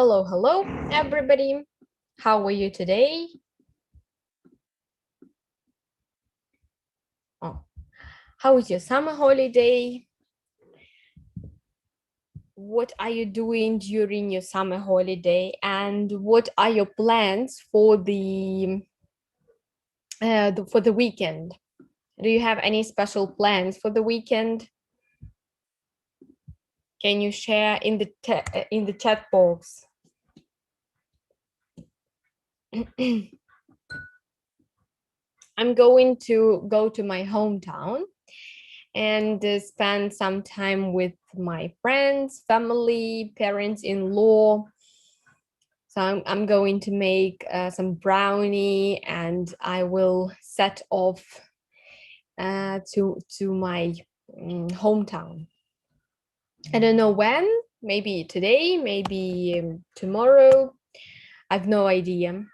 Hello, hello, everybody. How are you today? Oh, how was your summer holiday? What are you doing during your summer holiday? And what are your plans for the weekend? Do you have any special plans for the weekend? Can you share in the chat box? I'm going to go to my hometown and spend some time with my friends, family, parents-in-law. So I'm going to make some brownie and I will set off to my hometown. I don't know when, maybe today, maybe tomorrow. I have no idea.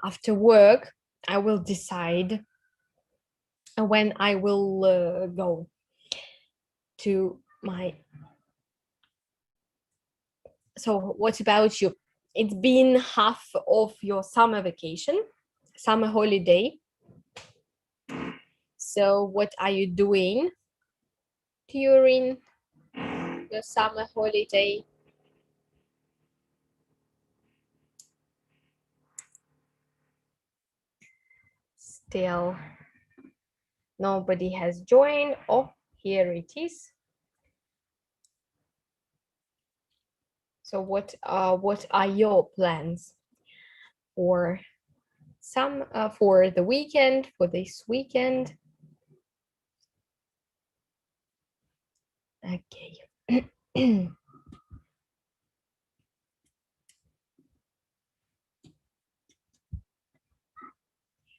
After work, I will decide when I will go to my. So what about you? It's been half of your summer vacation, summer holiday. So what are you doing during the summer holiday? Still nobody has joined. Oh, here it is. So what are your plans for for the weekend, for this weekend? Okay.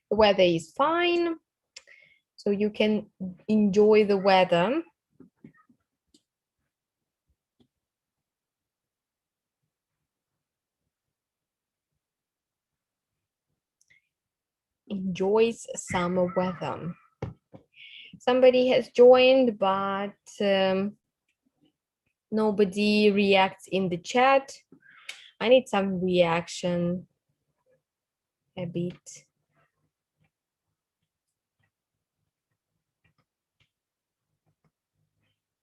The weather is fine, so you can enjoy the weather. Enjoys summer weather. Somebody has joined, but nobody reacts in the chat. I need some reaction a bit.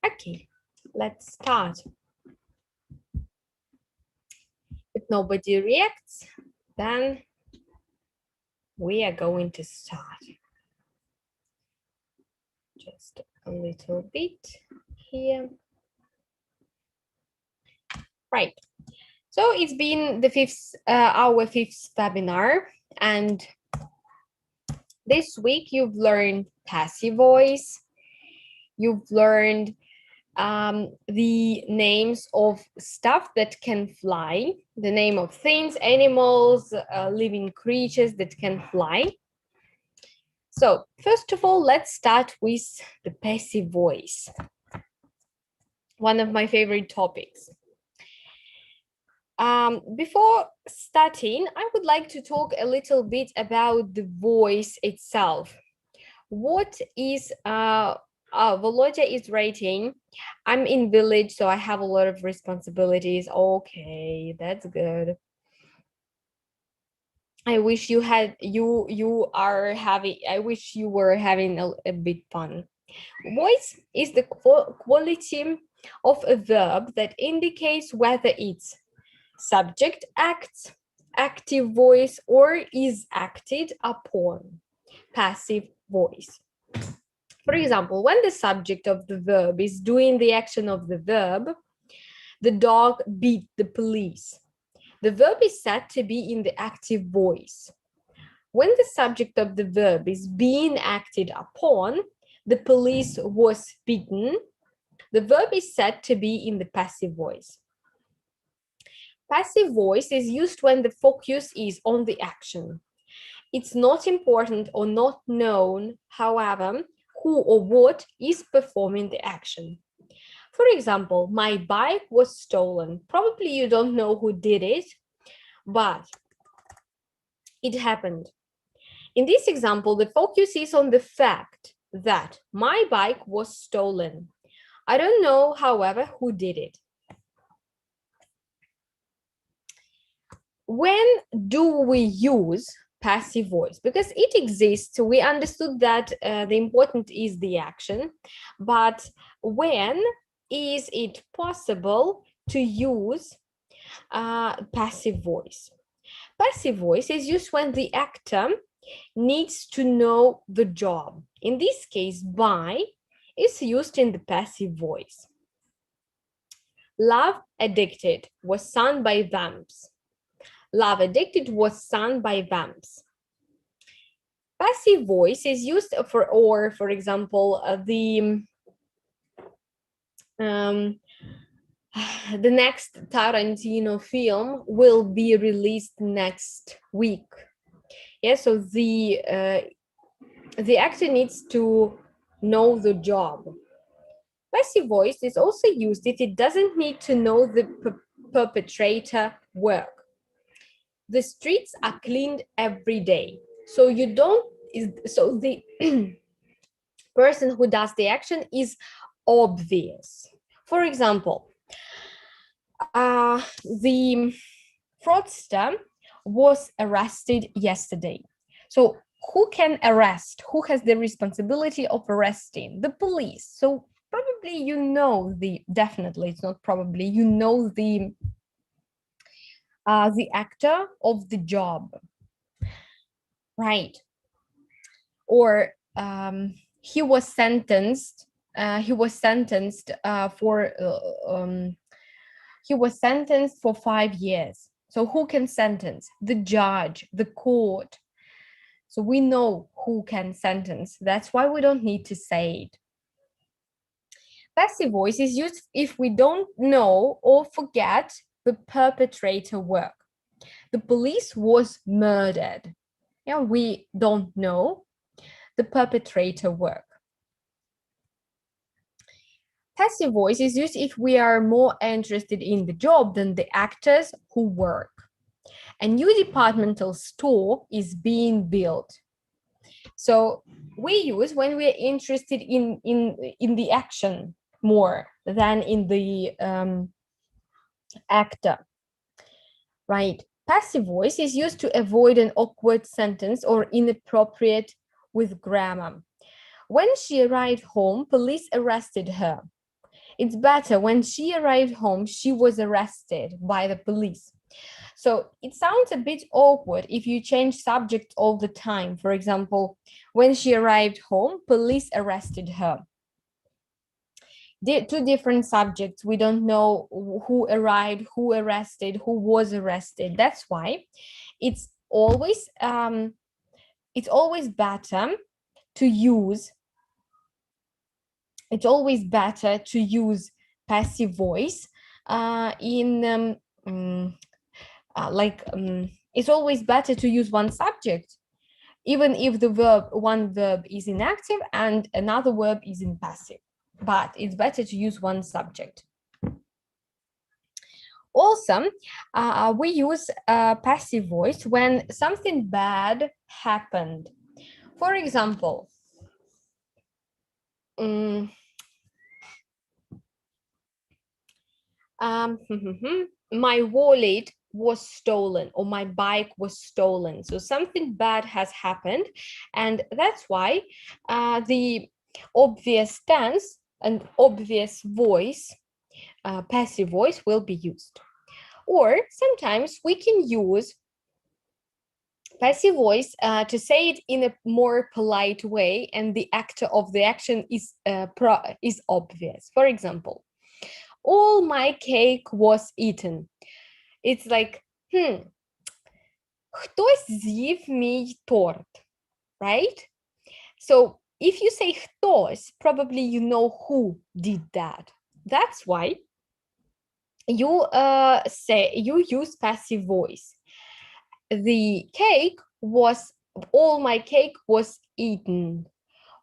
Okay, let's start. If nobody reacts, then we are going to start. Just a little bit here. Right. So it's been the our fifth webinar, and this week you've learned passive voice. You've learned the names of stuff that can fly, the name of things, animals, living creatures that can fly. So first of all, let's start with the passive voice. One of my favorite topics. Before starting, I would like to talk a little bit about the voice itself. What is Volodya is writing, I'm in village, so I have a lot of responsibilities. Okay, that's good. I wish you had I wish you were having a bit fun. Voice is the quality of a verb that indicates whether it's subject acts, active voice, or is acted upon, passive voice. For example, when the subject of the verb is doing the action of the verb, the dog beat the police. The verb is said to be in the active voice. When the subject of the verb is being acted upon, the police was beaten, the verb is said to be in the passive voice. Passive voice is used when the focus is on the action. It's not important or not known, however, who or what is performing the action. For example, my bike was stolen. Probably you don't know who did it, but it happened. In this example, the focus is on the fact that my bike was stolen. I don't know, however, who did it. When do we use passive voice? Because it exists, we understood that the important is the action, but when is it possible to use passive voice? Passive voice is used when the actor needs to know the job. In this case, by is used in the passive voice. Love Addicted was sung by Vamps. Love Addicted was sung by Vamps. Passive voice is used for example, um, the next Tarantino film will be released next week. Yeah, so the actor needs to know the job. Passive voice is also used if it doesn't need to know the perpetrator work. The streets are cleaned every day. So you don't, so the person who does the action is obvious. For example, the fraudster was arrested yesterday. So who can arrest? Who has the responsibility of arresting? The police. So probably you know definitely it's not probably, you know the actor of the job, right? Or he was sentenced. He was sentenced for 5 years. So who can sentence? The judge, the court. So we know who can sentence. That's why we don't need to say it. Passive voice is used if we don't know or forget the perpetrator work. The police was murdered. Yeah, we don't know the perpetrator work. Passive voice is used if we are more interested in the job than the actors who work. A new departmental store is being built. So we use when we're interested in the action more than in the actor, right? Passive voice is used to avoid an awkward sentence or inappropriate with grammar. When she arrived home, police arrested her. It's better when she arrived home, she was arrested by the police. So it sounds a bit awkward if you change subject all the time. For example, when she arrived home, police arrested her. Two different subjects. We don't know who arrived, who arrested, who was arrested. That's why it's always better to use. It's always better to use passive voice it's always better to use one subject, even if one verb is in active and another verb is in passive, but it's better to use one subject. Also, we use passive voice when something bad happened. For example, my wallet was stolen or my bike was stolen. So something bad has happened, and that's why the obvious tense and obvious voice, passive voice, will be used. Or sometimes we can use passive voice to say it in a more polite way, and the actor of the action is obvious. For example, all my cake was eaten. It's like, хтось з'їв мій торт, right? So if you say хтось, probably you know who did that. That's why you use passive voice. All my cake was eaten,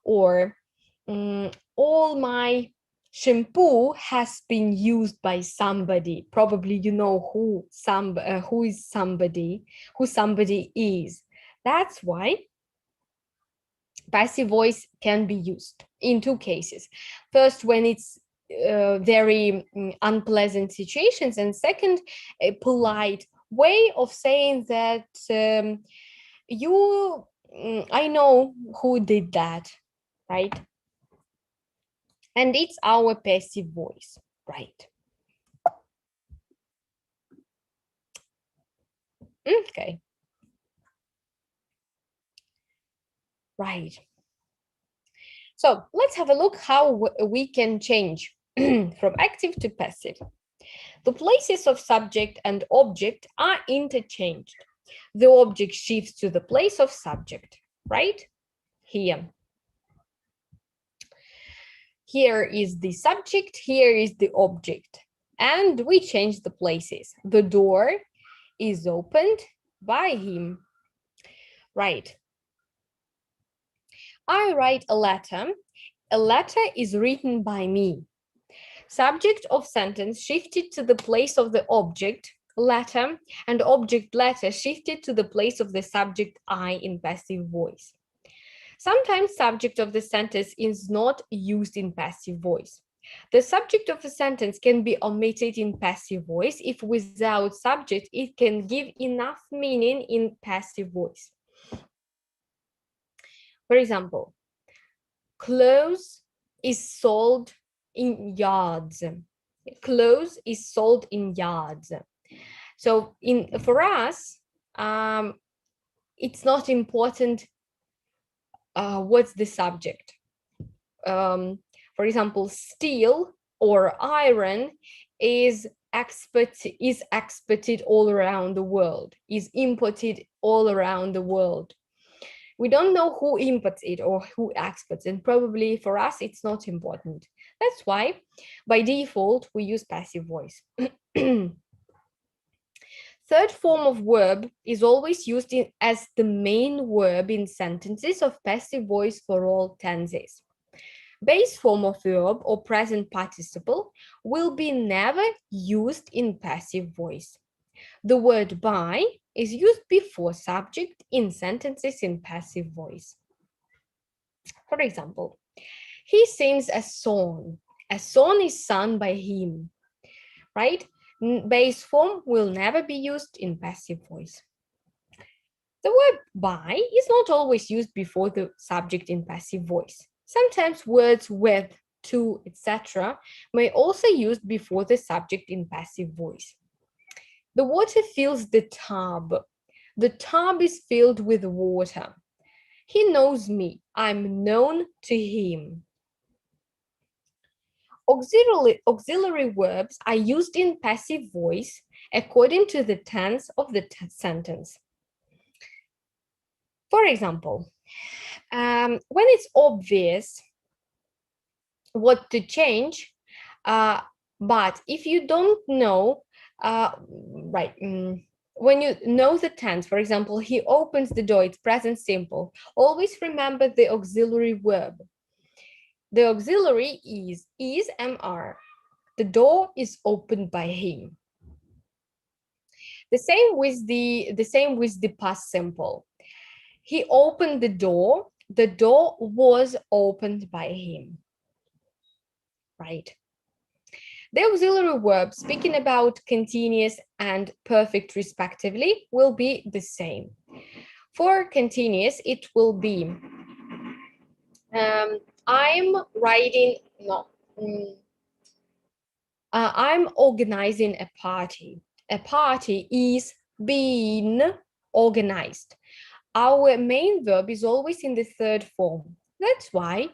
or all my shampoo has been used by somebody. Probably you know who somebody is. That's why passive voice can be used in two cases. First, when it's very unpleasant situations. And second, a polite way of saying that I know who did that, right? And it's our passive voice, right? Okay. Right. So let's have a look how we can change from active to passive. The places of subject and object are interchanged. The object shifts to the place of subject, right? Here. Here is the subject, here is the object. And we change the places. The door is opened by him. Right. I write a letter. A letter is written by me. Subject of sentence shifted to the place of the object, letter, and object letter shifted to the place of the subject I in passive voice. Sometimes subject of the sentence is not used in passive voice. The subject of a sentence can be omitted in passive voice if without subject it can give enough meaning in passive voice. For example, clothes is sold in yards. Clothes is sold in yards. So for us, it's not important what's the subject. For example, steel or iron is exported all around the world, is imported all around the world. We don't know who imports it or who exports, and probably for us, it's not important. That's why, by default, we use passive voice. Third form of verb is always used as the main verb in sentences of passive voice for all tenses. Base form of verb or present participle will be never used in passive voice. The word by is used before subject in sentences in passive voice. For example, he sings a song. A song is sung by him, right? Base form will never be used in passive voice. The word by is not always used before the subject in passive voice. Sometimes words with, to, etc. may also used before the subject in passive voice. The water fills the tub. The tub is filled with water. He knows me. I'm known to him. Auxiliary verbs are used in passive voice according to the tense of the sentence. For example, when it's obvious what to change, but if you don't know, when you know the tense, for example, he opens the door, it's present simple. Always remember the auxiliary verb. The auxiliary is MR. The door is opened by him. The same with the past simple. He opened the door was opened by him. Right. The auxiliary verb speaking about continuous and perfect respectively will be the same. For continuous, it will be I'm organizing a party. A party is being organized. Our main verb is always in the third form. That's why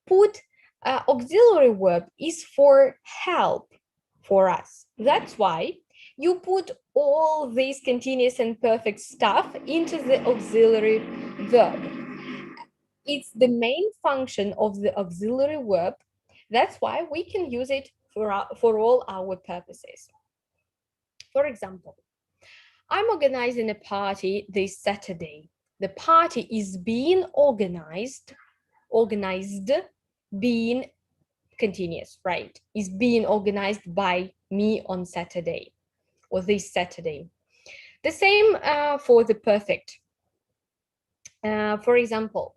put auxiliary verb is for help for us. That's why you put all these continuous and perfect stuff into the auxiliary verb. It's the main function of the auxiliary verb. That's why we can use it for all our purposes. For example, I'm organizing a party this Saturday. The party is being organized, being continuous, right? Is being organized by me on Saturday or this Saturday. The same for the perfect. For example,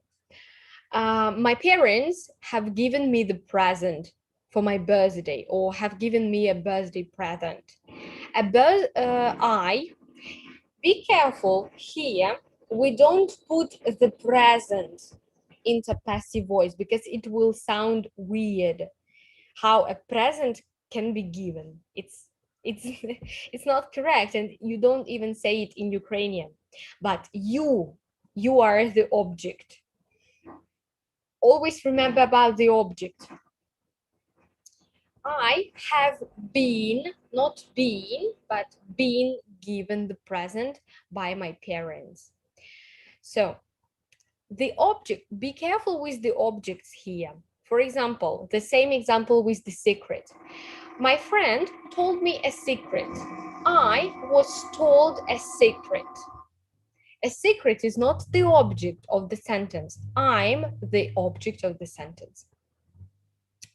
my parents have given me the present for my birthday or have given me a birthday present. Be careful here. We don't put the present into passive voice because it will sound weird. How a present can be given. It's it's not correct, and you don't even say it in Ukrainian. But you are the object. Always remember about the object. I have been, not been, but been given the present by my parents. So the object, be careful with the objects here. For example, the same example with the secret. My friend told me a secret. I was told a secret. A secret is not the object of the sentence. I'm the object of the sentence.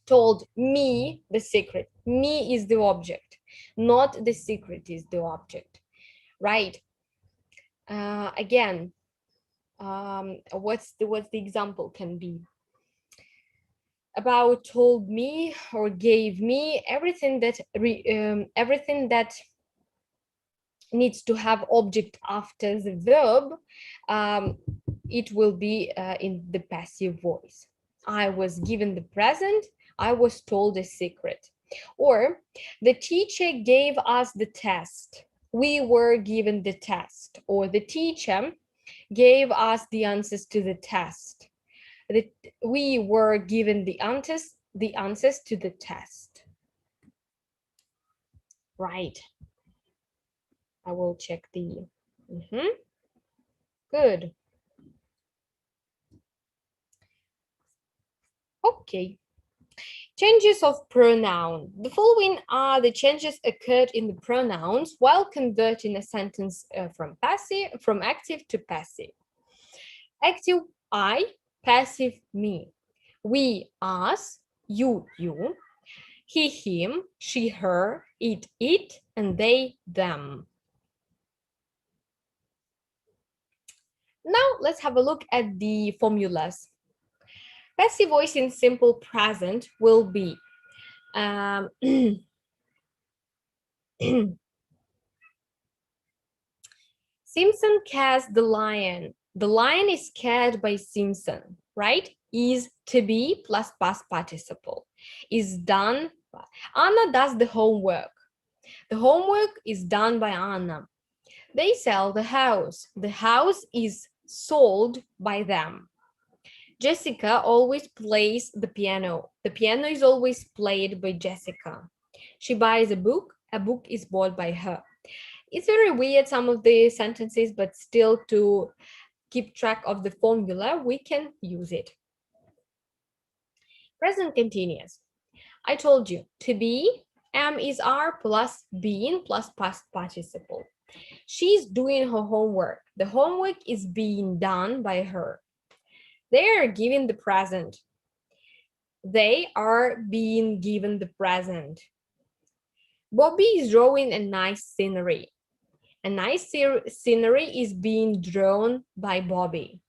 Told me the secret. Me is the object, not the secret is the object, right? Again, what's the example can be? About told me or gave me, everything that needs to have object after the verb, it will be in the passive voice. I was given the present. I was told a secret. Or the teacher gave us the test. We were given the test. Or the teacher gave us the answers to the test. We were given the answers to the test. Right. I will check the. Good. Okay. Changes of pronoun. The following are the changes occurred in the pronouns while converting a sentence from active to passive. Active I, passive me. We, us, you, he, him, she, her, it, and they, them. Now let's have a look at the formulas. Passive voice in simple present will be Simpson catches the lion. The lion is caught by Simpson, right? Is to be plus past participle. Is done. Anna does the homework. The homework is done by Anna. They sell the house. The house is sold by them. Jessica always plays the piano. The piano is always played by Jessica. She buys a book is bought by her. It's very weird, some of the sentences, but still to keep track of the formula, we can use it. Present continuous. I told you, to be, am is are plus being plus past participle. She's doing her homework. The homework is being done by her. They are given the present. They are being given the present. Bobby is drawing a nice scenery. A nice scenery is being drawn by Bobby.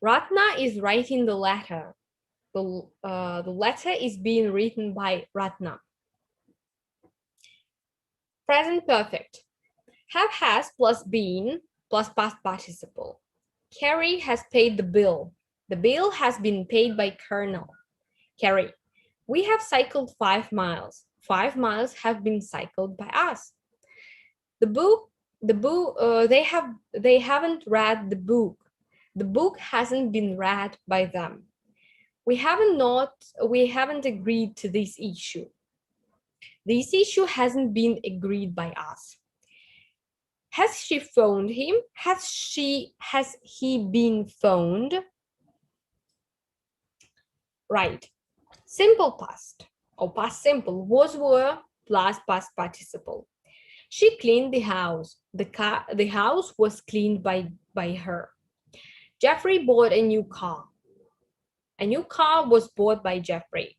Ratna is writing the letter. The letter is being written by Ratna. Present perfect. Have has plus been plus past participle. Carrie has paid the bill. The bill has been paid by Colonel. Carrie, we have cycled 5 miles. 5 miles have been cycled by us. They haven't read the book. The book hasn't been read by them. We haven't agreed to this issue. This issue hasn't been agreed by us. Has she phoned him? Has he been phoned? Right. Simple past or past simple was, were plus past participle. She cleaned the house. The house was cleaned by her. Jeffrey bought a new car. A new car was bought by Jeffrey.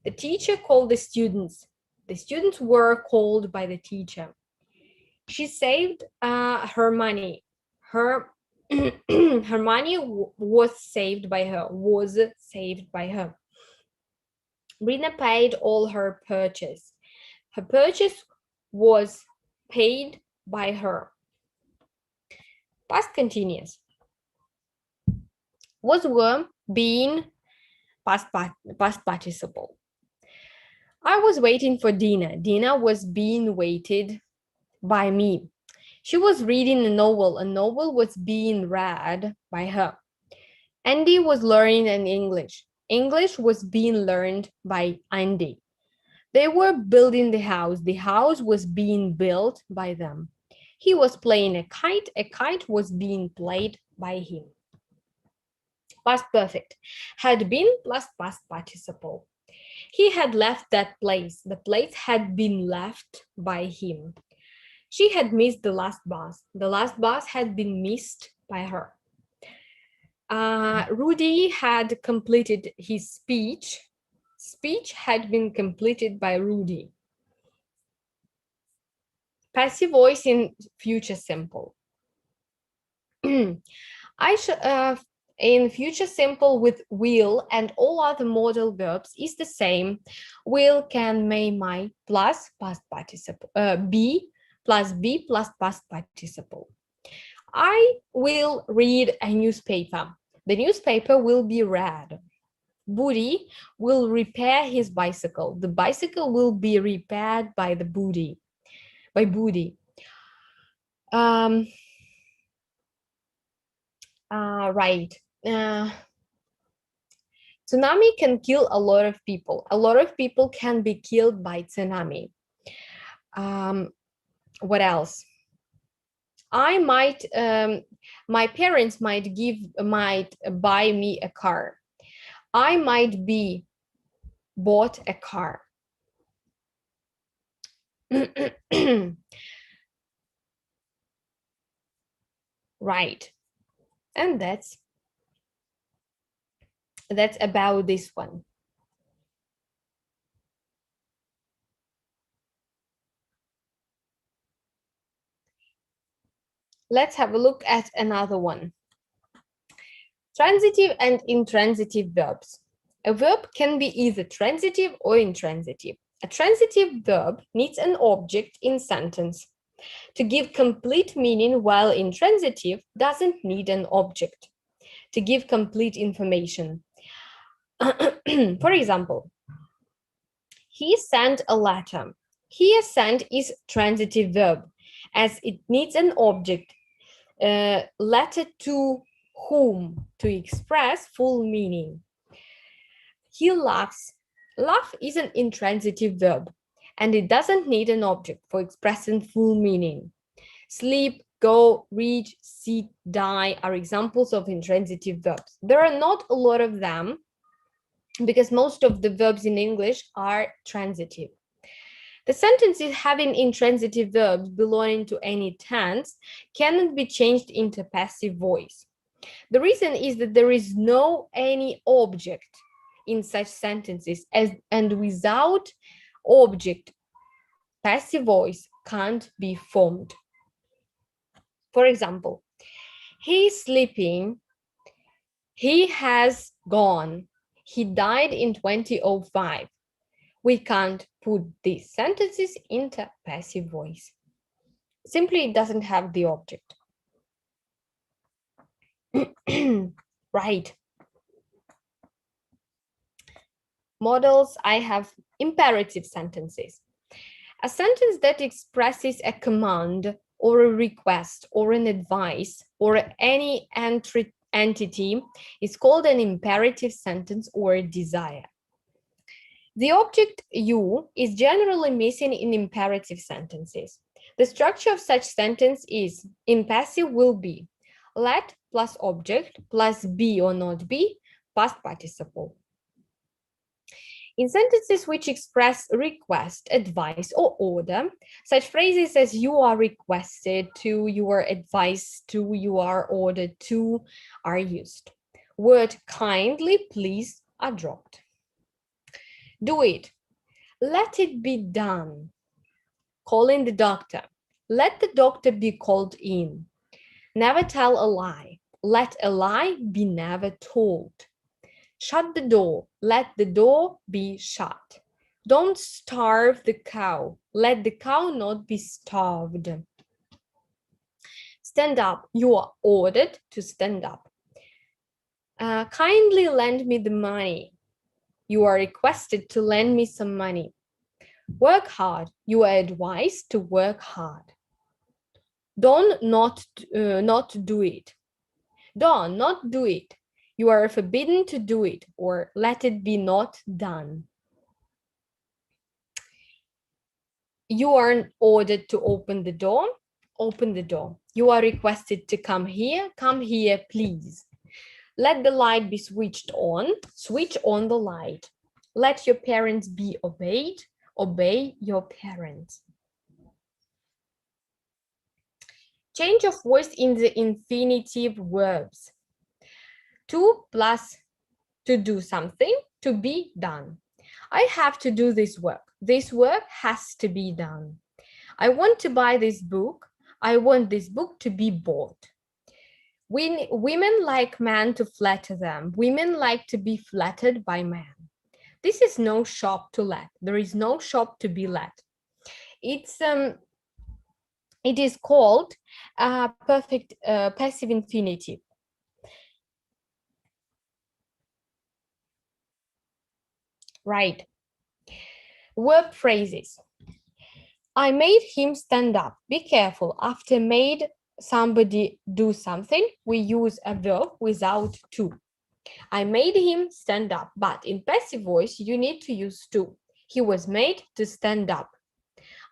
The teacher called the students. The students were called by the teacher. She saved her money. Her money was saved by her. Rina paid all her purchase. Her purchase was paid by her. Past continuous. Was were being past participle. I was waiting for Dina. Dina was being waited by me. She was reading a novel. A novel was being read by her. Andy was learning an English. English was being learned by Andy. They were building the house. The house was being built by them. He was playing a kite. A kite was being played by him. Past perfect. Had been plus past participle. He had left that place. The place had been left by him. She had missed the last bus. The last bus had been missed by her. Rudy had completed his speech. Speech had been completed by Rudy. Passive voice in future simple. In future simple with will and all other modal verbs is the same. Will, can, may, might plus past participle. Be plus past participle. I will read a newspaper. The newspaper will be read. Budi will repair his bicycle. The bicycle will be repaired by the Budi. By Budi. Right. Tsunami can kill a lot of people. A lot of people can be killed by tsunami. What else? I might, my parents might buy me a car. I might be bought a car. Right. And that's about this one. Let's have a look at another one. Transitive and intransitive verbs. A verb can be either transitive or intransitive. A transitive verb needs an object in sentence to give complete meaning, while intransitive doesn't need an object to give complete information. For example, he sent a letter. Here, sent is transitive verb as it needs an object. Letter to whom to express full meaning. He laughs. Laugh is an intransitive verb and it doesn't need an object for expressing full meaning. Sleep, go, read, sit, die are examples of intransitive verbs. There are not a lot of them because most of the verbs in English are transitive. The sentences having intransitive verbs belonging to any tense cannot be changed into passive voice. The reason is that there is no any object in such sentences, and without object, passive voice can't be formed. For example, he's sleeping, he has gone, he died in 2005. We can't put these sentences into passive voice. Simply, it doesn't have the object. Right. Models, I have imperative sentences. A sentence that expresses a command or a request or an advice or any entity is called an imperative sentence or a desire. The object you is generally missing in imperative sentences. The structure of such sentence is in passive will be let plus object plus be or not be past participle. In sentences which express request, advice, or order, such phrases as you are requested to, you are advised to, you are ordered to are used. Word kindly, please are dropped. Do it. Let it be done. Call in the doctor. Let the doctor be called in. Never tell a lie. Let a lie be never told. Shut the door. Let the door be shut. Don't starve the cow. Let the cow not be starved. Stand up. You are ordered to stand up. Kindly lend me the money. You are requested to lend me some money. Work hard. You are advised to work hard. Don't not do it. Don't not do it. You are forbidden to do it, or let it be not done. You are ordered to open the door. Open the door. You are requested to come here. Come here, please. Let the light be switched on. Switch on the light. Let your parents be obeyed. Obey your parents. Change of voice in the infinitive verbs. To plus to do something, to be done. I have to do this work. This work has to be done. I want to buy this book. I want this book to be bought. Women like men to flatter them. Women like to be flattered by men. This is no shop to let. There is no shop to be let. It is called perfect passive infinitive. Right. Verb phrases. I made him stand up. Be careful. After made somebody do something, we use a verb without to. I made him stand up, but in passive voice, you need to use to. He was made to stand up.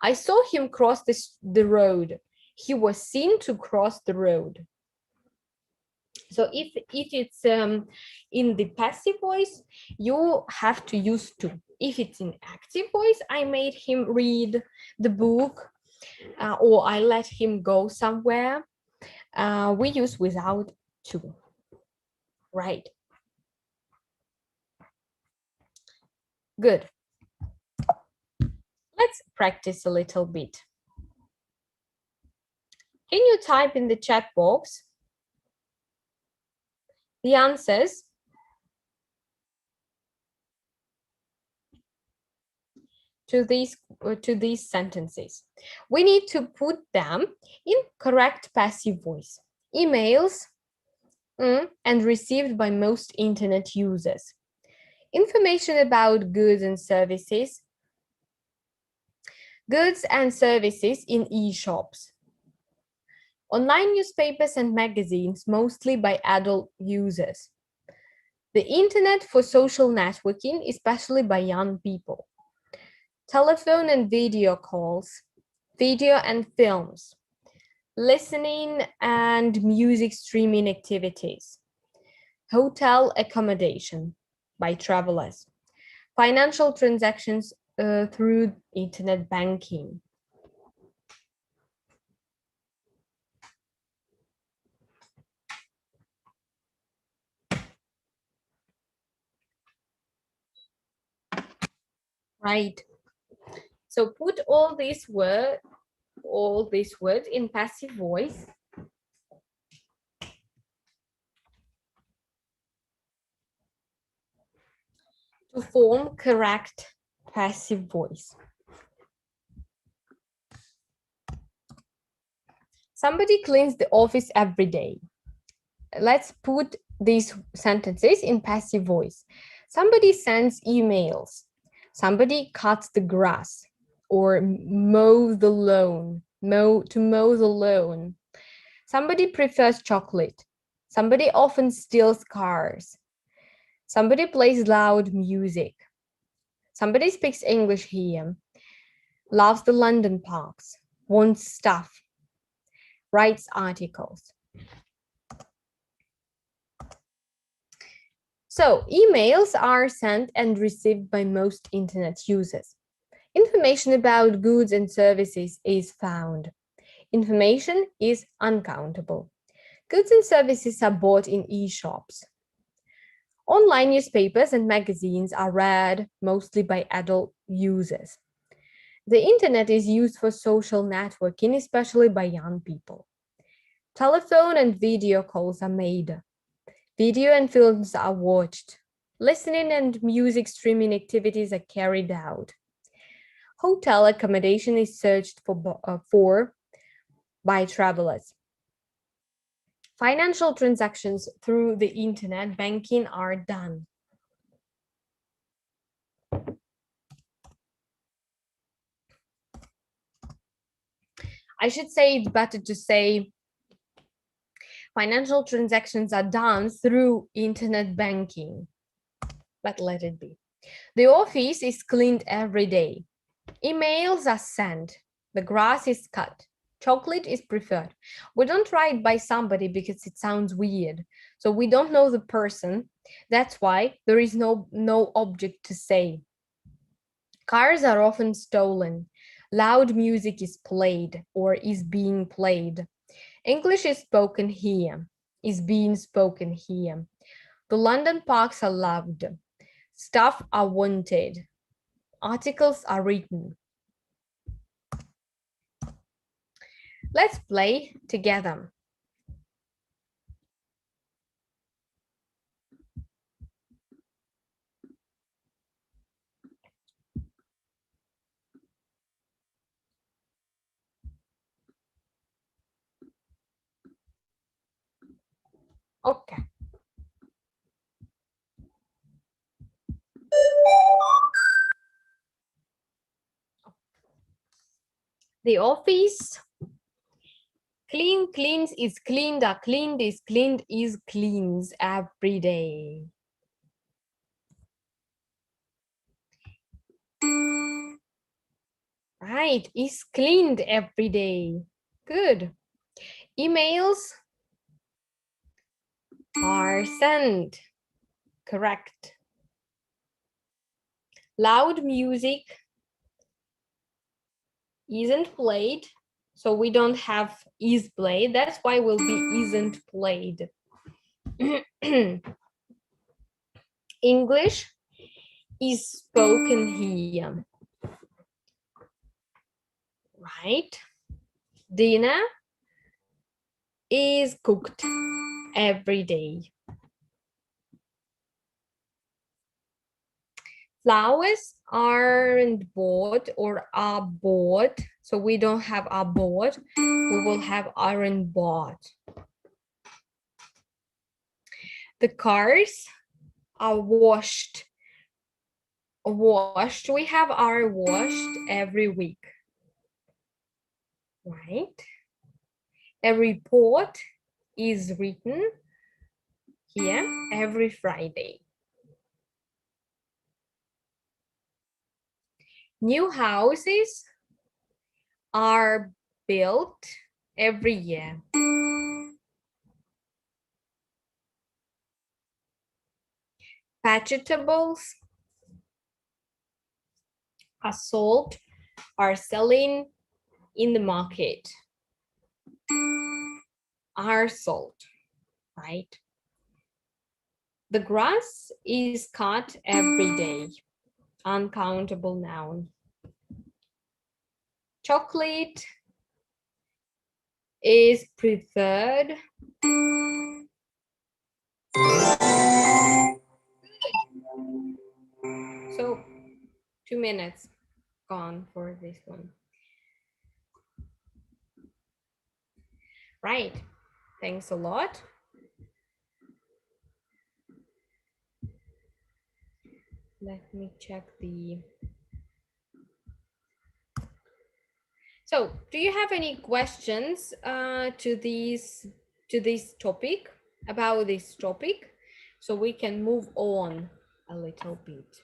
I saw him cross the road. He was seen to cross the road. So if it's in the passive voice, you have to use to. If it's in active voice, I made him read the book, or I let him go somewhere. We use without to. Right. Good. Let's practice a little bit. Can you type in the chat box the answers to these sentences? We need to put them in correct passive voice. Emails and received by most internet users. Information about goods and services. Goods and services in e-shops. Online newspapers and magazines, mostly by adult users. The internet for social networking, especially by young people. Telephone and video calls, video and films, listening and music streaming activities, hotel accommodation by travelers, financial transactions through internet banking. Right. So put all these words in passive voice. To form correct passive voice. Somebody cleans the office every day. Let's put these sentences in passive voice. Somebody sends emails. Somebody cuts the grass, or mow the lawn. To mow the lawn. Somebody prefers chocolate. Somebody often steals cars. Somebody plays loud music. Somebody speaks English here. Loves the London parks. Wants stuff. Writes articles. So emails are sent and received by most internet users. Information about goods and services is found. Information is uncountable. Goods and services are bought in e-shops. Online newspapers and magazines are read mostly by adult users. The internet is used for social networking, especially by young people. Telephone and video calls are made. Video and films are watched. Listening and music streaming activities are carried out. Hotel accommodation is searched for by travelers. Financial transactions through the internet banking are done. I should say it's better to say financial transactions are done through internet banking, but let it be. The office is cleaned every day. Emails are sent. The grass is cut. Chocolate is preferred. We don't write by somebody because it sounds weird. So we don't know the person. That's why there is no object to say. Cars are often stolen. Loud music is played or is being played. English is spoken here, is being spoken here. The London parks are loved. Staff are wanted. Articles are written. Let's play together. Okay. The office. Clean, cleans is cleaned, are cleaned is cleaned is cleans every day. Right, is cleaned every day. Good. Emails are sent. Correct. Loud music isn't played, so we don't have is played. That's why will be isn't played. English is spoken here. Right? Dinner is cooked every day. Flowers aren't bought or are bought. So we don't have are bought. We will have aren't bought. The cars are washed. Washed. We have are washed every week. Right? A report is written here every Friday. New houses are built every year. Vegetables are sold, are selling in the market. Are sold, right? The grass is cut every day. Uncountable noun. Chocolate is preferred. So 2 minutes gone for this one. Right. Thanks a lot. Let me check the... So, do you have any questions to this topic, about this topic? So we can move on a little bit.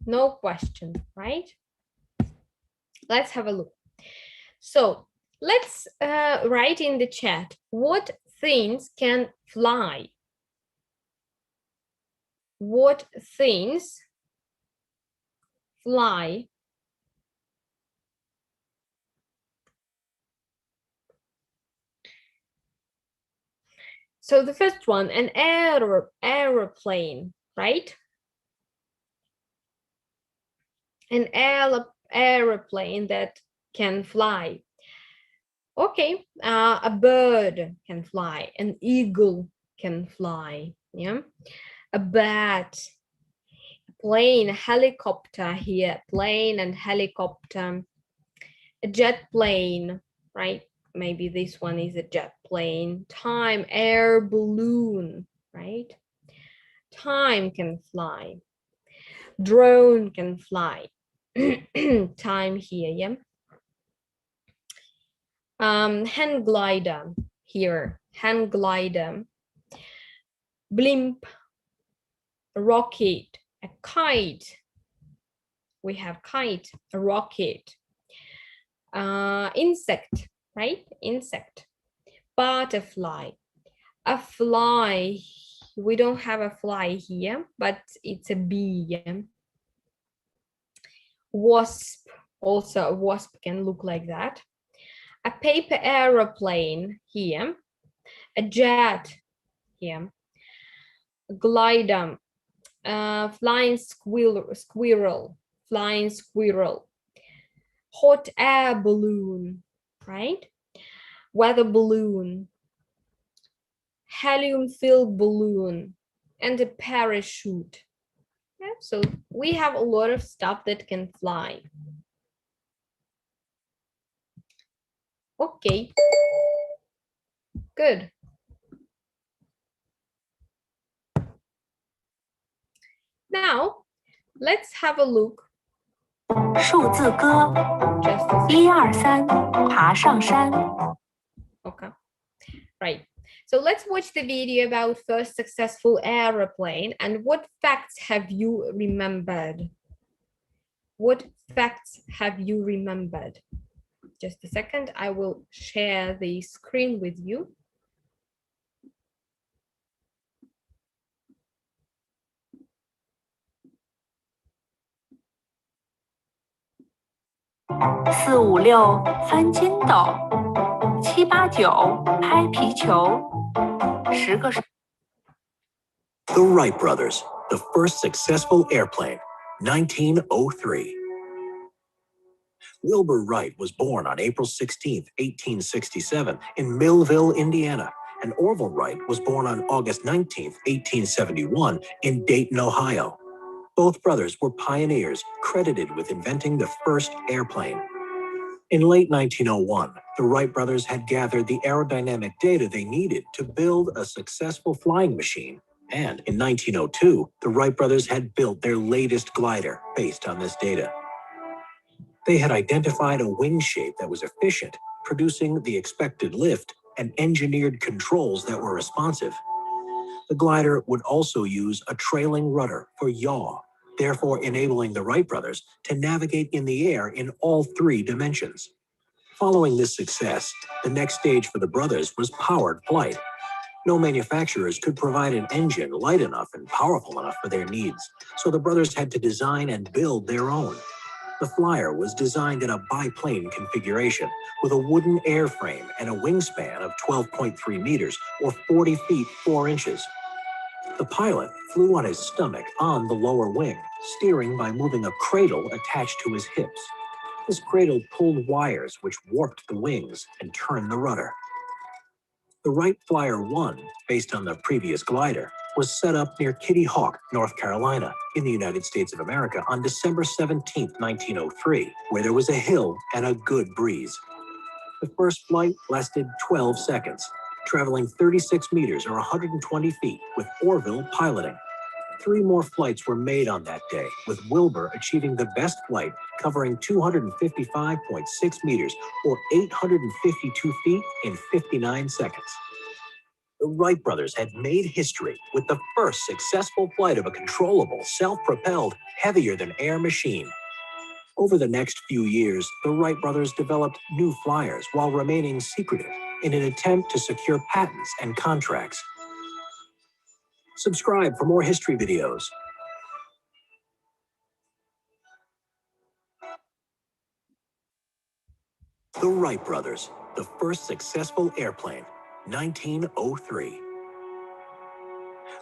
No question, right? Let's have a look. So let's write in the chat, what things can fly? What things fly? So the first one, an aeroplane, right? An aeroplane that can fly. Okay, a bird can fly, an eagle can fly, yeah? A bat, plane, helicopter here, plane and helicopter, a jet plane, right? Maybe this one is a jet plane. Time, air balloon, right? Time can fly. Drone can fly. Time here, yeah? Hand glider here, hand glider. Blimp, a rocket, a kite. We have kite, a rocket. Insect, right? Insect. Butterfly, a fly. We don't have a fly here, but it's a bee. Yeah? Wasp, also a wasp can look like that. A paper aeroplane here. A jet here. A glider, flying squirrel, flying squirrel. Hot air balloon, right? Weather balloon, helium-filled balloon, and a parachute. Yeah, so we have a lot of stuff that can fly. Okay, good. Now, let's have a look. 数字歌，1、2、3，爬上山。 Okay, right. So let's watch the video about first successful aeroplane and what facts have you remembered? What facts have you remembered? Just a second, I will share the screen with you.4、5、6翻筋斗，7、8、9拍皮球，10个。 The Wright brothers, the first successful airplane, 1903. Wilbur Wright was born on April 16, 1867, in Millville, Indiana, and Orville Wright was born on August 19, 1871, in Dayton, Ohio. Both brothers were pioneers credited with inventing the first airplane. In late 1901, the Wright brothers had gathered the aerodynamic data they needed to build a successful flying machine. And in 1902, the Wright brothers had built their latest glider based on this data. They had identified a wing shape that was efficient, producing the expected lift, and engineered controls that were responsive. The glider would also use a trailing rudder for yaw, therefore enabling the Wright brothers to navigate in the air in all 3 dimensions. Following this success, the next stage for the brothers was powered flight. No manufacturers could provide an engine light enough and powerful enough for their needs, so the brothers had to design and build their own. The Flyer was designed in a biplane configuration with a wooden airframe and a wingspan of 12.3 meters or 40 feet 4 inches. The pilot flew on his stomach on the lower wing, steering by moving a cradle attached to his hips. This cradle pulled wires which warped the wings and turned the rudder. The Wright Flyer 1, based on the previous glider, was set up near Kitty Hawk, North Carolina, in the United States of America on December 17, 1903, where there was a hill and a good breeze. The first flight lasted 12 seconds, traveling 36 meters or 120 feet with Orville piloting. 3 more flights were made on that day, with Wilbur achieving the best flight, covering 255.6 meters or 852 feet in 59 seconds. The Wright brothers had made history with the first successful flight of a controllable, self-propelled, heavier-than-air machine. Over the next few years, the Wright brothers developed new flyers while remaining secretive in an attempt to secure patents and contracts. Subscribe for more history videos. The Wright brothers, the first successful airplane, 1903.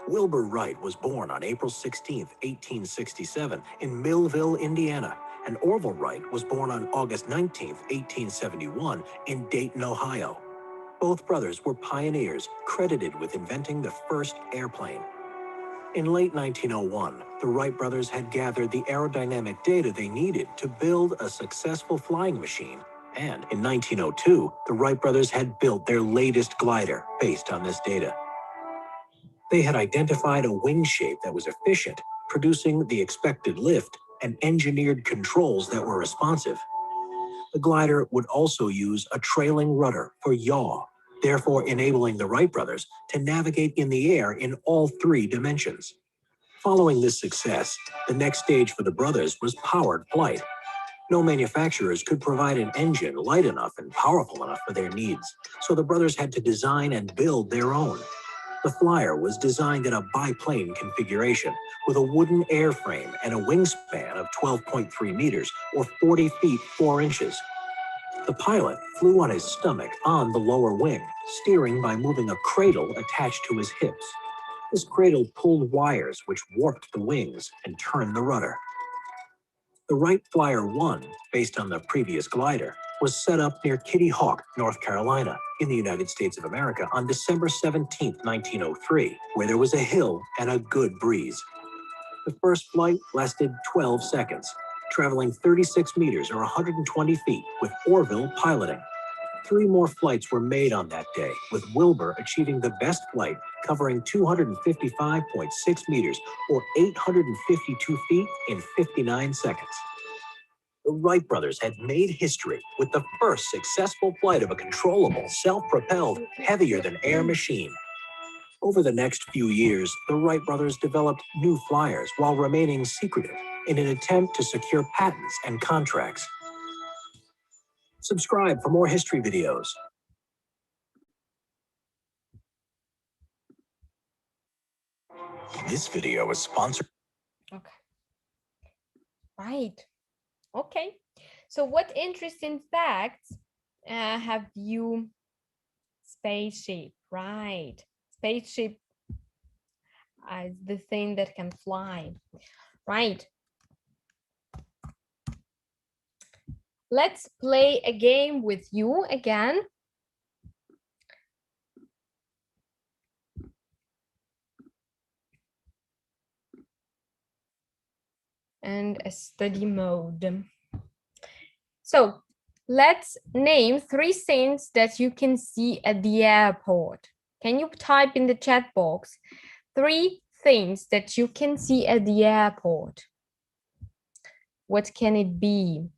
Wilbur Wright was born on April 16, 1867, in Millville, Indiana, and Orville Wright was born on August 19, 1871, in Dayton, Ohio. Both brothers were pioneers credited with inventing the first airplane. In late 1901, the Wright brothers had gathered the aerodynamic data they needed to build a successful flying machine. And in 1902, the Wright brothers had built their latest glider based on this data. They had identified a wing shape that was efficient, producing the expected lift, and engineered controls that were responsive. The glider would also use a trailing rudder for yaw, therefore enabling the Wright brothers to navigate in the air in all three dimensions. Following this success, the next stage for the brothers was powered flight. No manufacturers could provide an engine light enough and powerful enough for their needs, so the brothers had to design and build their own. The Flyer was designed in a biplane configuration with a wooden airframe and a wingspan of 12.3 meters or 40 feet 4 inches. The pilot flew on his stomach on the lower wing, steering by moving a cradle attached to his hips. This cradle pulled wires which warped the wings and turned the rudder. The Wright Flyer 1, based on the previous glider, was set up near Kitty Hawk, North Carolina, in the United States of America on December 17, 1903, where there was a hill and a good breeze. The first flight lasted 12 seconds, traveling 36 meters or 120 feet with Orville piloting. 3 more flights were made on that day, with Wilbur achieving the best flight, covering 255.6 meters or 852 feet in 59 seconds. The Wright brothers had made history with the first successful flight of a controllable, self-propelled, heavier-than-air machine. Over the next few years, the Wright brothers developed new flyers while remaining secretive in an attempt to secure patents and contracts. Subscribe for more history videos. This video is sponsored. Okay. Right. Okay. So what interesting facts have you? Spaceship, right? Spaceship is the thing that can fly, right? Let's play a game with you again. And a study mode. So let's name 3 things that you can see at the airport. Can you type in the chat box 3 things that you can see at the airport? What can it be?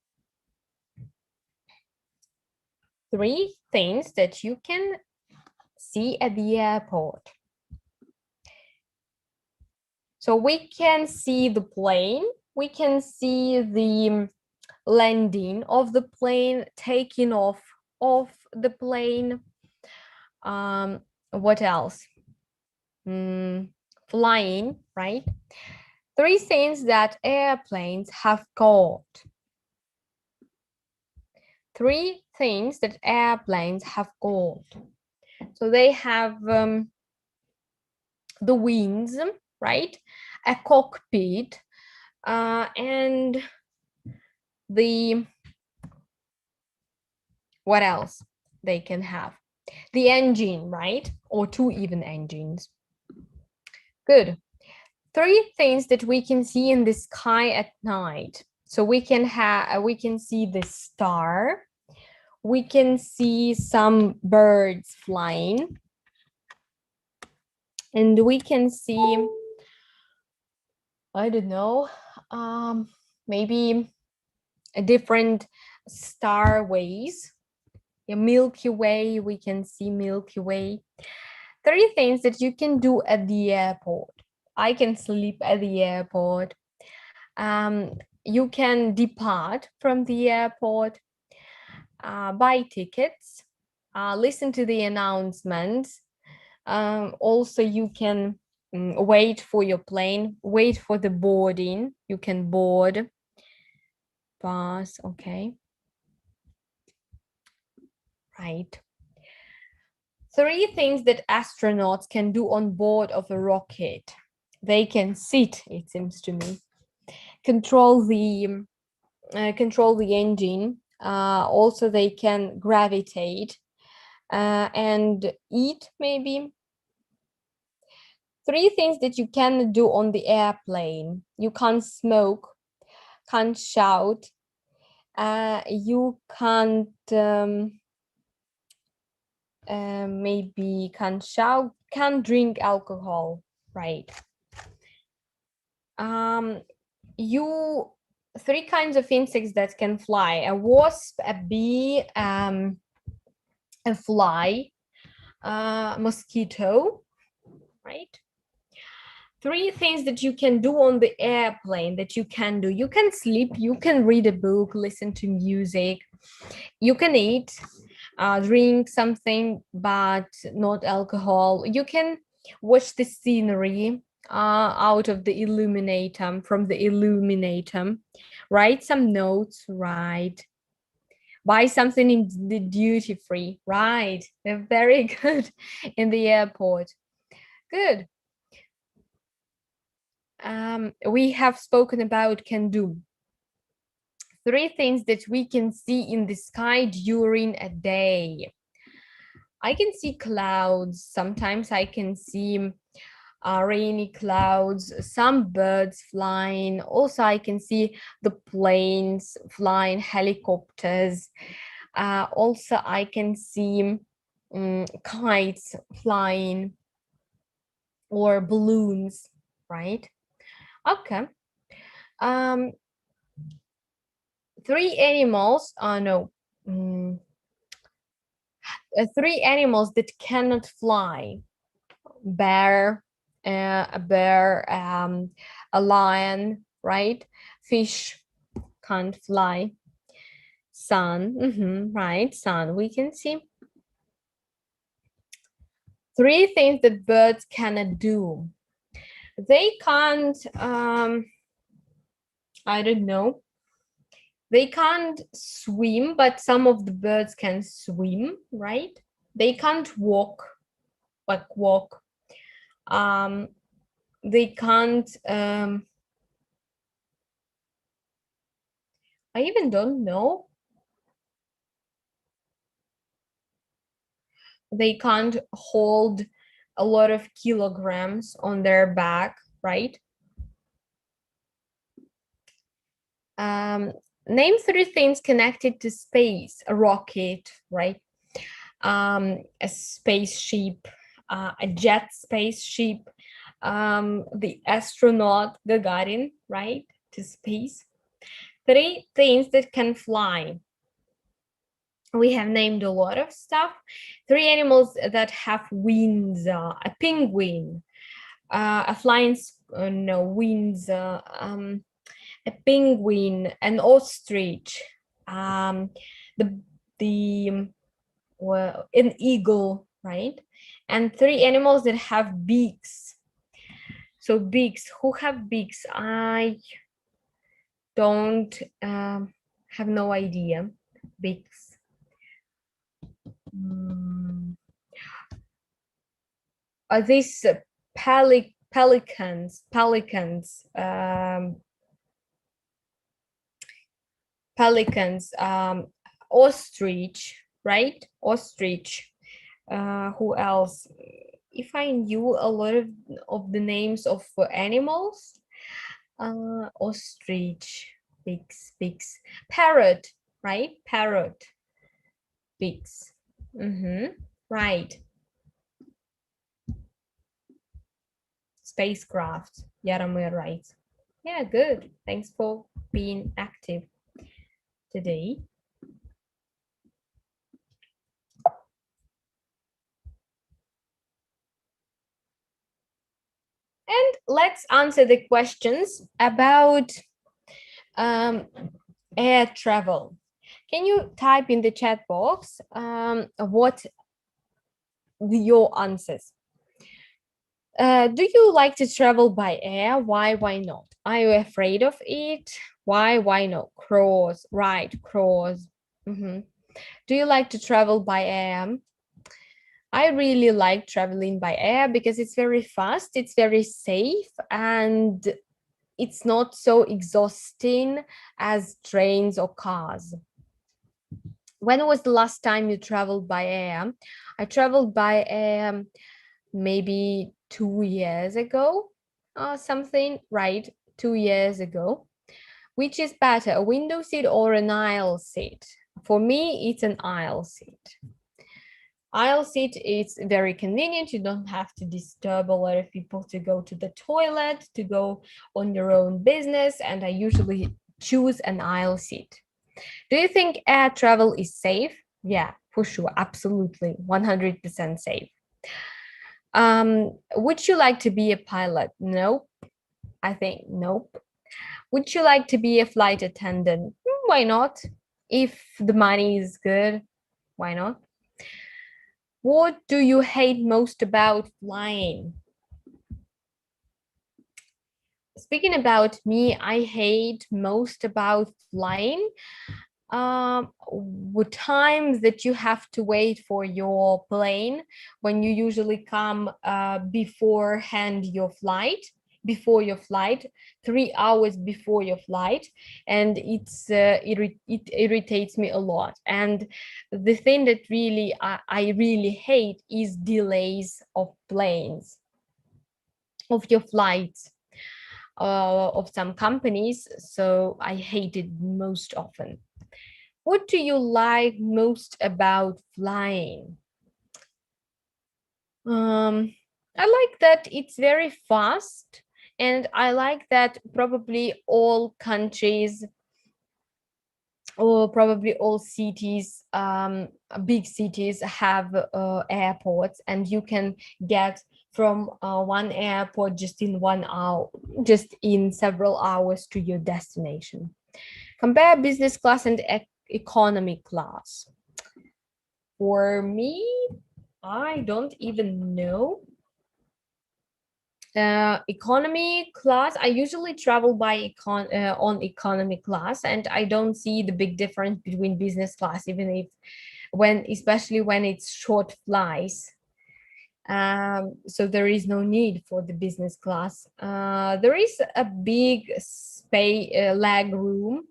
3 things that you can see at the airport. So we can see the plane, we can see the landing of the plane, taking off of the plane. What else? Flying, right? 3 things that airplanes have got. 3 things that airplanes have got. So they have the wings, right? A cockpit, and the, what else they can have? The engine, right? Or 2 even engines. Good. 3 things that we can see in the sky at night. So we can see the star. We can see some birds flying. And we can see, I don't know, maybe a different starways. A Milky Way, we can see Milky Way. 3 things that you can do at the airport. I can sleep at the airport. you can depart from the airport, buy tickets, listen to the announcements. Also, you can wait for your plane, wait for the boarding. You can board, pass, okay. Right. 3 things that astronauts can do on board of a rocket. They can sit, it seems to me, control the engine. Also, they can gravitate and eat, maybe. 3 things that you can do on the airplane. You can't smoke, can't shout, you can't maybe can't shout, can't drink alcohol, right? You 3 kinds of insects that can fly: a wasp, a bee, a fly, mosquito, right? 3 things that you can do on the airplane that you can do. You can sleep, you can read a book, listen to music, you can eat, drink something, but not alcohol. You can watch the scenery out of the illuminatum, from the illuminatum, write some notes, right? Buy something in the duty free, right? They're very good in the airport. Good. We have spoken about can do. 3 things that we can see in the sky during a day. I can see clouds. Sometimes I can see rainy clouds, some birds flying. Also, I can see the planes flying, helicopters. Also, I can see kites flying or balloons, right? Okay. 3 animals, no, 3 animals that cannot fly: bear, a bear, a lion, right? Fish can't fly. Sun, right? Sun, we can see. 3 things that birds cannot do. They can't, I don't know. They can't swim, but some of the birds can swim, right? They can't walk, like walk. They can't, I even don't know. They can't hold a lot of kilograms on their back, right? Name 3 things connected to space: a rocket, right? A spaceship, a jet spaceship, the astronaut Gagarin, right, to space. 3 things that can fly. We have named a lot of stuff. 3 animals that have wings: a penguin, a flying, no, wings, a penguin, an ostrich, the well, an eagle, right? And 3 animals that have beaks. So beaks, who have beaks? I don't have no idea. Beaks. Are these pelicans? Pelicans, ostrich, right? Ostrich. Who else? If I knew a lot of the names of animals, ostrich, pigs, parrot, right? Parrot, pigs. Right. Spacecraft. Yaramir, right. Yeah, good. Thanks for being active today. And let's answer the questions about air travel. Can you type in the chat box what your answers? Do you like to travel by air? Why not? Are you afraid of it? Why not? Cross, right, cross. Do you like to travel by air? I really like traveling by air because it's very fast, it's very safe, and it's not so exhausting as trains or cars. When was the last time you traveled by air? I traveled by air maybe 2 years ago or something, right? 2 years ago. Which is better, a window seat or an aisle seat? For me, it's an aisle seat. Aisle seat is very convenient. You don't have to disturb a lot of people to go to the toilet, to go on your own business, and I usually choose an aisle seat. Do you think air travel is safe? Yeah, for sure, absolutely, 100% safe. Would you like to be a pilot? Nope. I think nope. Would you like to be a flight attendant? Why not? If the money is good, why not? What do you hate most about flying? Speaking about me, I hate most about flying times that you have to wait for your plane when you usually come beforehand before your flight, 3 hours before your flight, and it irritates me a lot. And the thing that really I really hate is delays of planes, of your flights, of some companies. So I hate it most often. What do you like most about flying? I like that it's very fast, and I like that probably all countries or probably all cities, big cities have airports, and you can get from one airport just in 1 hour, just in several hours to your destination. Compare business class and economy class. For me, I don't even know. Economy class, I usually travel by on economy class, and I don't see the big difference between business class, even if especially when it's short flights. So there is no need for the business class. There is a big leg room.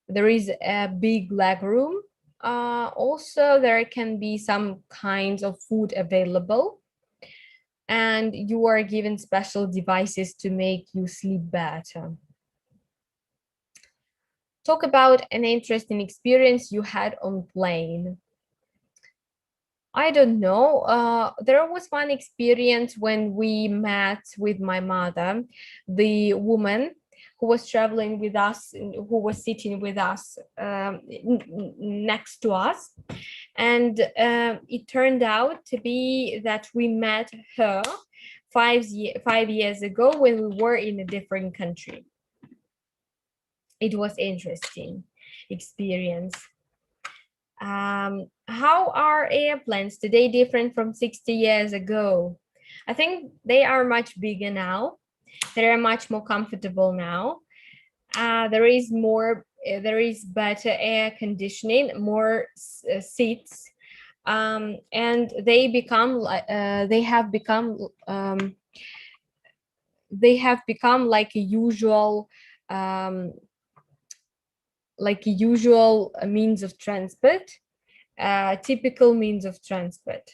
There is a big leg room. Also, there can be some kinds of food available, and you are given special devices to make you sleep better. Talk about an interesting experience you had on plane. I don't know. There was one experience when we met with my mother, the woman who was traveling with us, who was sitting with us next to us. And it turned out to be that we met her 5 years ago when we were in a different country. It was interesting experience. How are airplanes today different from 60 years ago? I think they are much bigger now. They are much more comfortable now. There is better air conditioning, more seats, and they have become like a usual means of transport, typical means of transport,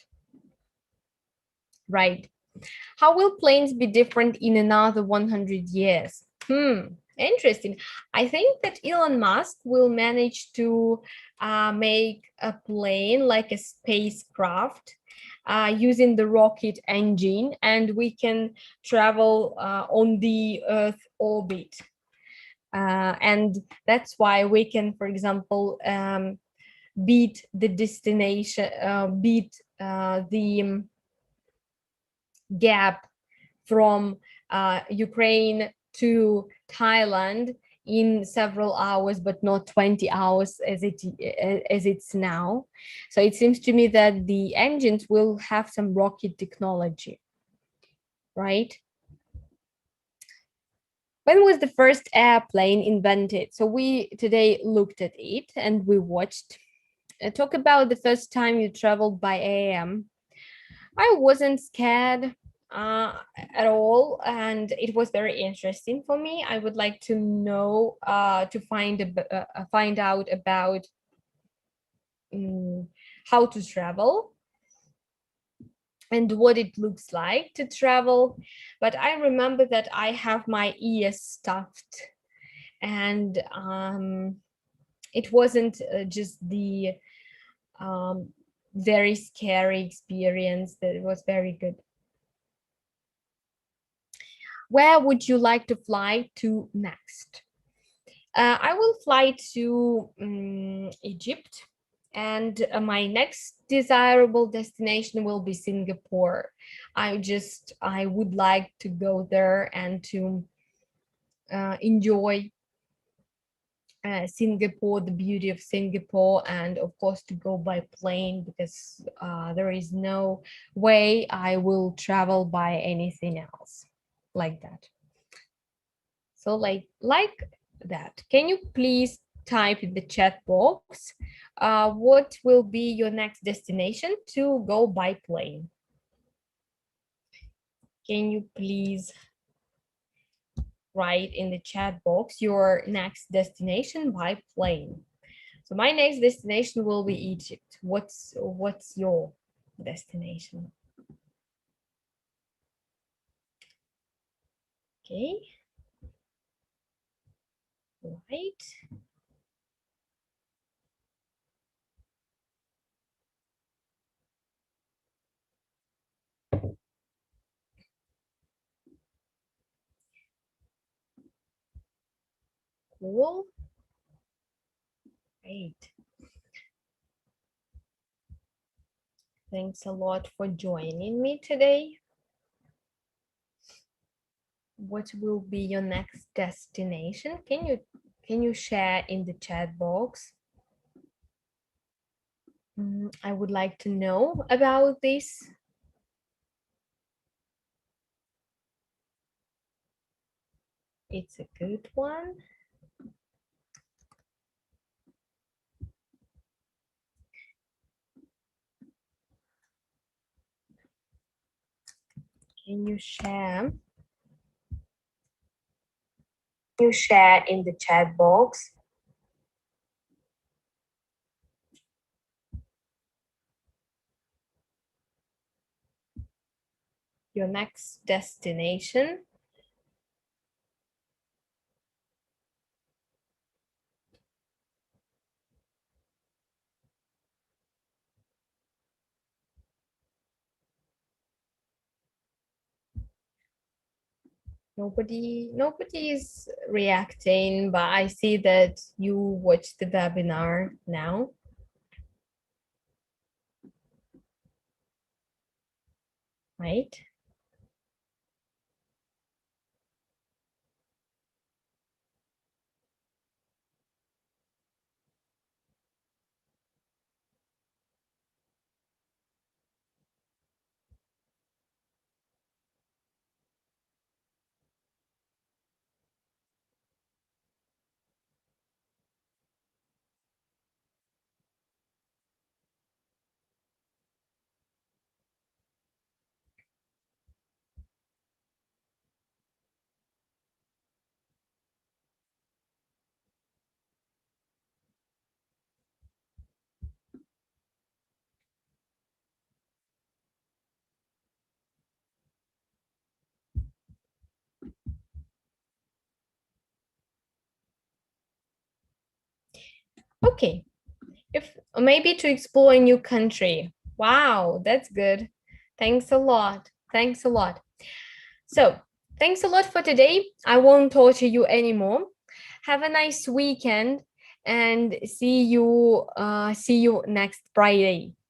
right? How will planes be different in another 100 years? Interesting. I think that Elon Musk will manage to make a plane like a spacecraft using the rocket engine, and we can travel on the Earth orbit. And that's why we can, for example, beat the destination, beat the gap from Ukraine to Thailand in several hours, but not 20 hours as it's now. So it seems to me that the engines will have some rocket technology, right? When was the first airplane invented? So we today looked at it and we watched. Talk about the first time you traveled by AM. I wasn't scared at all, and it was very interesting for me. I would like to know, to find out about how to travel and what it looks like to travel. But I remember that I have my ears stuffed, and it wasn't just the very scary experience, that it was very good. Where would you like to fly to next? I will fly to Egypt, and my next desirable destination will be Singapore. I would like to go there and to enjoy Singapore, the beauty of Singapore, and of course to go by plane, because there is no way I will travel by anything else like that. So like that. Can you please type in the chat box what will be your next destination to go by plane? Can you please write in the chat box your next destination by plane? So my next destination will be Egypt. What's your destination? Okay. Right. Cool. Great. Thanks a lot for joining me today. What will be your next destination? Can you share in the chat box? I would like to know about this. It's a good one. Can you share? You share in the chat box. Your next destination. Nobody is reacting, but I see that you watched the webinar now. Right? Okay. If maybe to explore a new country. Wow, that's good. Thanks a lot. Thanks a lot. So thanks a lot for today. I won't torture you anymore. Have a nice weekend and see you next Friday.